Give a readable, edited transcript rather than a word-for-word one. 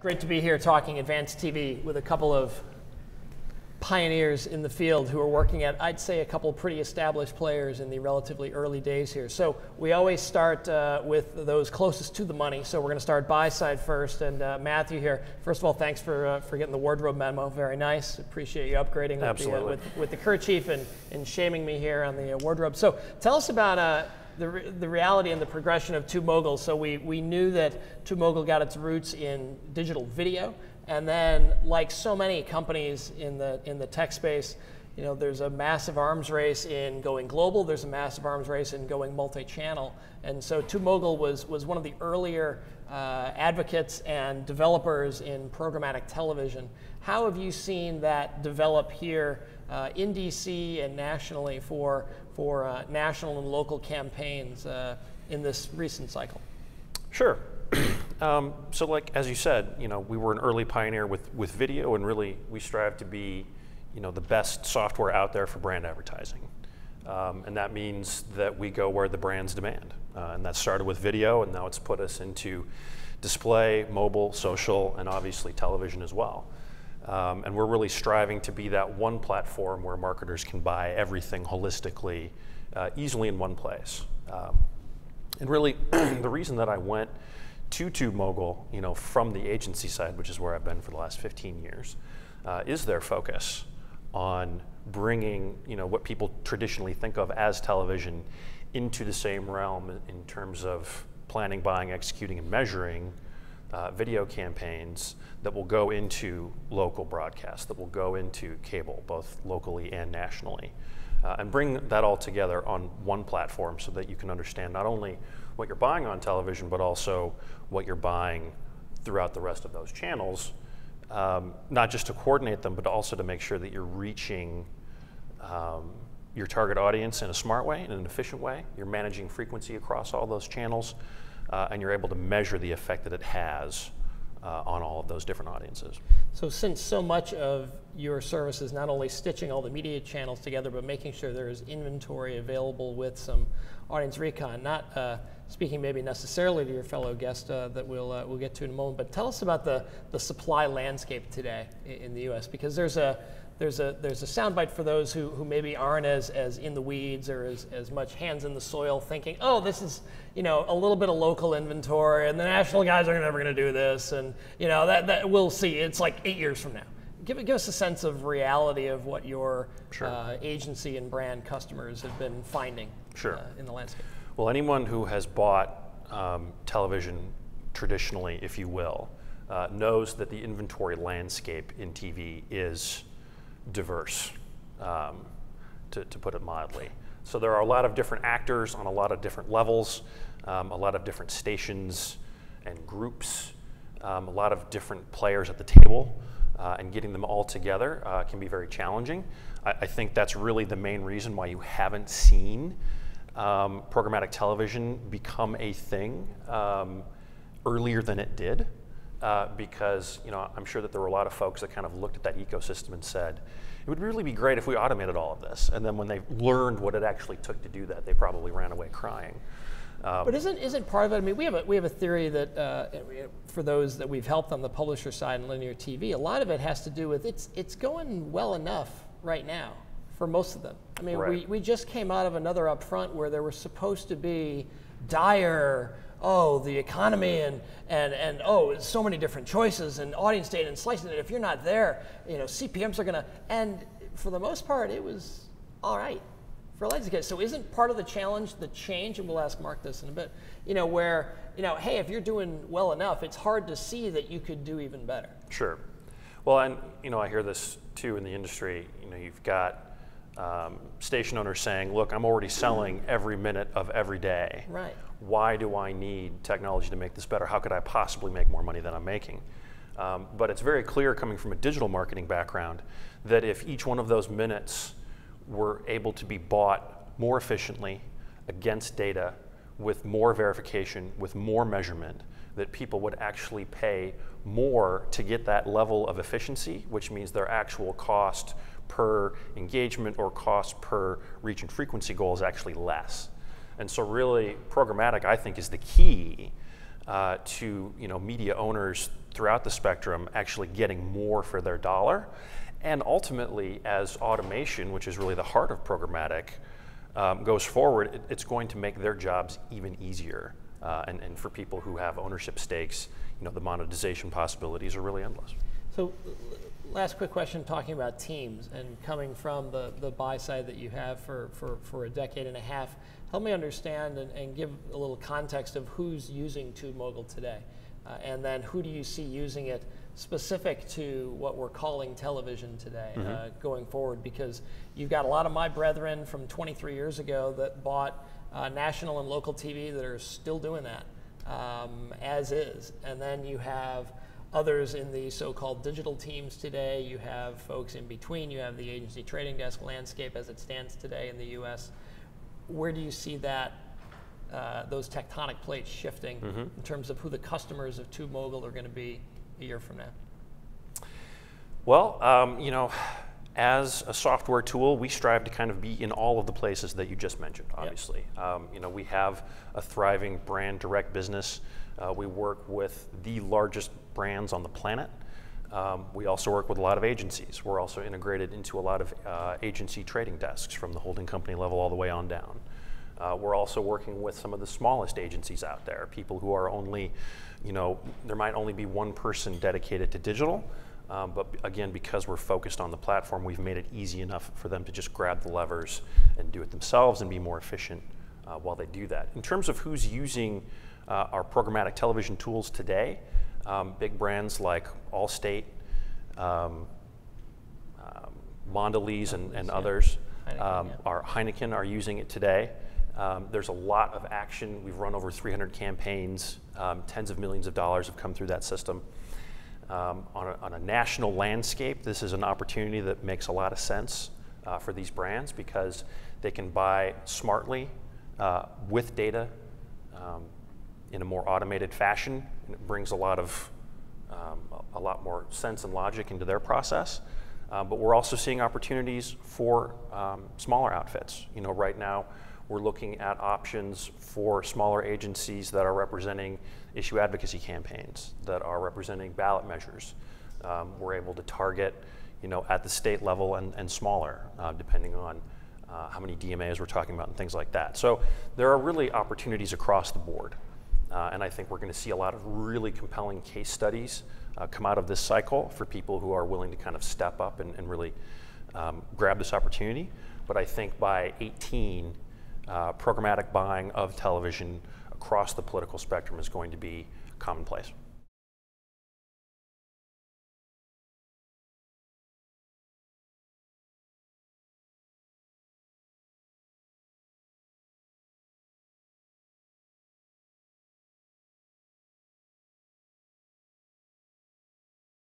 Great to be here talking advanced TV with a couple of pioneers in the field who are working at, I'd say, a couple of pretty established players in the relatively early days here. So we always start with those closest to the money. So we're going to start buy side first. And Matthew here, first of all, thanks for getting the wardrobe memo. Very nice. Appreciate you upgrading with the kerchief and shaming me here on the wardrobe. So tell us about the reality and the progression of TubeMogul. So we knew that TubeMogul got its roots in digital video, and then, like so many companies in the tech space, you know, there's a massive arms race in going global. There's a massive arms race in going multi-channel, and so TubeMogul was one of the earlier advocates and developers in programmatic television. How have you seen that develop here in D.C. and nationally for national and local campaigns in this recent cycle? Sure. So like, as you said, you know, we were an early pioneer with video, and really we strive to be, you know, the best software out there for brand advertising. And that means that we go where the brands demand. And that started with video, and now it's put us into display, mobile, social, and obviously television as well. And we're really striving to be that one platform where marketers can buy everything holistically, easily in one place. And really, the reason that I went to TubeMogul, you know, from the agency side, which is where I've been for the last 15 years, is their focus on bringing, you know, what people traditionally think of as television into the same realm in terms of planning, buying, executing, and measuring video campaigns that will go into local broadcast, that will go into cable, both locally and nationally, and bring that all together on one platform so that you can understand not only what you're buying on television, but also what you're buying throughout the rest of those channels, not just to coordinate them, but also to make sure that you're reaching your target audience in a smart way, in an efficient way. You're managing frequency across all those channels, and you're able to measure the effect that it has on all of those different audiences. So since so much of your service is not only stitching all the media channels together, but making sure there is inventory available with some audience recon, not speaking maybe necessarily to your fellow guest that we'll get to in a moment, but tell us about the supply landscape today in the U.S., because there's a soundbite for those who maybe aren't as in the weeds or as much hands in the soil, thinking, oh, this is, you know, a little bit of local inventory, and the national guys are never going to do this, and you know that we'll see. It's like 8 years from now. Give us a sense of reality of what your agency and brand customers have been finding in the landscape. Well, anyone who has bought television traditionally, if you will, knows that the inventory landscape in TV is diverse, to put it mildly. So there are a lot of different actors on a lot of different levels, a lot of different stations and groups, a lot of different players at the table, and getting them all together can be very challenging. I think that's really the main reason why you haven't seen programmatic television become a thing earlier than it did. Because, you know, I'm sure that there were a lot of folks that kind of looked at that ecosystem and said, it would really be great if we automated all of this. And then when they learned what it actually took to do that, they probably ran away crying. But isn't part of it? I mean, we have a theory that for those that we've helped on the publisher side in linear TV, a lot of it has to do with it's going well enough right now for most of them. I mean, we just came out of another upfront where there was supposed to be dire, oh, the economy and oh, so many different choices and audience data and slicing it. If you're not there, you know, CPMs are gonna, and for the most part, it was all right for Lights Again. So isn't part of the challenge the change, and we'll ask Mark this in a bit, you know, where, you know, hey, if you're doing well enough, it's hard to see that you could do even better. Sure. Well, and, you know, I hear this too in the industry. You know, you've got station owners saying, look, I'm already selling every minute of every day. Right. Why do I need technology to make this better? How could I possibly make more money than I'm making? But it's very clear, coming from a digital marketing background, that if each one of those minutes were able to be bought more efficiently against data, with more verification, with more measurement, that people would actually pay more to get that level of efficiency, which means their actual cost per engagement or cost per reach and frequency goal is actually less. And so really, programmatic, I think, is the key to media owners throughout the spectrum actually getting more for their dollar. And ultimately, as automation, which is really the heart of programmatic, goes forward, it's going to make their jobs even easier. And for people who have ownership stakes, the monetization possibilities are really endless. So, last quick question, talking about teams and coming from the buy side that you have for a decade and a half, help me understand and give a little context of who's using TubeMogul today, and then who do you see using it specific to what we're calling television today, going forward, because you've got a lot of my brethren from 23 years ago that bought national and local TV that are still doing that as is, and then you have others in the so-called digital teams today, you have folks in between, you have the agency trading desk landscape as it stands today in the US. Where do you see that, those tectonic plates shifting in terms of who the customers of TubeMogul are going to be a year from now? Well, as a software tool, we strive to kind of be in all of the places that you just mentioned, obviously. Yep. We have a thriving brand direct business. We work with the largest brands on the planet. We also work with a lot of agencies. We're also integrated into a lot of agency trading desks from the holding company level all the way on down. We're also working with some of the smallest agencies out there, people who are only, there might only be one person dedicated to digital, but again, because we're focused on the platform, we've made it easy enough for them to just grab the levers and do it themselves and be more efficient while they do that. In terms of who's using our programmatic television tools today, big brands like Allstate, Mondelez and others, Heineken are using it today. There's a lot of action. We've run over 300 campaigns. Tens of millions of dollars have come through that system. On a national landscape, this is an opportunity that makes a lot of sense for these brands because they can buy smartly with data in a more automated fashion, and it brings a lot more sense and logic into their process. But we're also seeing opportunities for smaller outfits. Right now we're looking at options for smaller agencies that are representing issue advocacy campaigns, that are representing ballot measures. We're able to target, at the state level and smaller, depending on how many DMAs we're talking about and things like that. So there are really opportunities across the board. And I think we're going to see a lot of really compelling case studies come out of this cycle for people who are willing to kind of step up and really grab this opportunity. But I think by 2018, programmatic buying of television across the political spectrum is going to be commonplace.